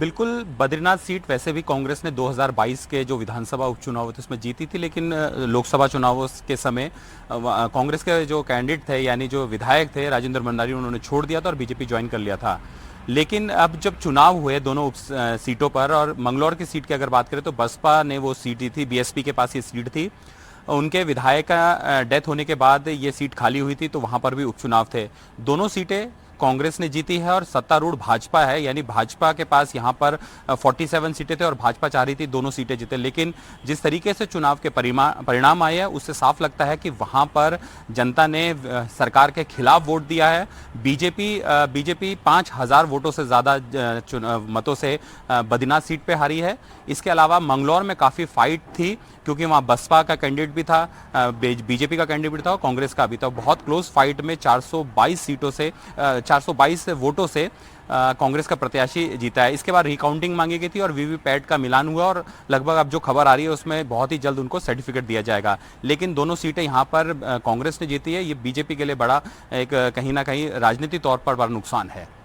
बिल्कुल, बद्रीनाथ सीट वैसे भी कांग्रेस ने 2022 के जो विधानसभा उपचुनाव थे उसमें जीती थी, लेकिन लोकसभा चुनावों के समय कांग्रेस के जो कैंडिडेट थे यानी जो विधायक थे राजेंद्र भंडारी, उन्होंने छोड़ दिया था और बीजेपी ज्वाइन कर लिया था। लेकिन अब जब चुनाव हुए दोनों सीटों पर, और मंगलौर की सीट की अगर बात करें तो बसपा ने वो सीट दी थी, बीएसपी के पास ये सीट थी। उनके विधायक का डेथ होने के बाद ये सीट खाली हुई थी, तो वहां पर भी उपचुनाव थे। दोनों सीटें कांग्रेस ने जीती है और सत्तारूढ़ भाजपा है, यानी भाजपा के पास यहाँ पर 47 सीटें थे और भाजपा चाह रही थी दोनों सीटें जीते। लेकिन जिस तरीके से चुनाव के परिणाम आए हैं उससे साफ लगता है कि वहां पर जनता ने सरकार के खिलाफ वोट दिया है। बीजेपी 5,000 वोटों से ज्यादा मतों से बद्रीनाथ सीट पे हारी है। इसके अलावा मंगलौर में काफी फाइट थी, क्योंकि वहां बसपा का कैंडिडेट भी था, बीजेपी का कैंडिडेट भी था और कांग्रेस का भी था। बहुत क्लोज फाइट में 422 वोटों से कांग्रेस का प्रत्याशी जीता है। इसके बाद रिकाउंटिंग मांगी गई थी और वीवीपैट का मिलान हुआ और लगभग अब जो खबर आ रही है उसमें बहुत ही जल्द उनको सर्टिफिकेट दिया जाएगा। लेकिन दोनों सीटें यहां पर कांग्रेस ने जीती है। ये बीजेपी के लिए बड़ा एक कहीं ना कहीं राजनीतिक तौर पर बड़ा नुकसान है।